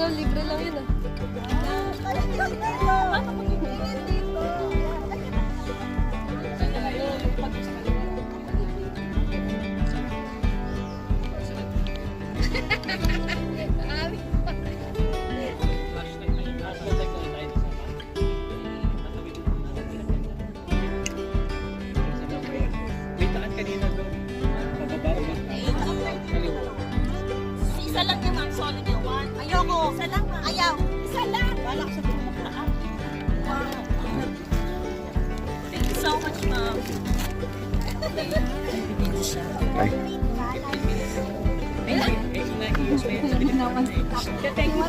daw, libre lang yun ah. Isa lang yung ma'am, solid yung one. Ayoko. Isa lang ma'am. Ayaw. Isa lang. Balak sa pumakaan. Wow. Thank you so much, ma'am. Ay. Thank you.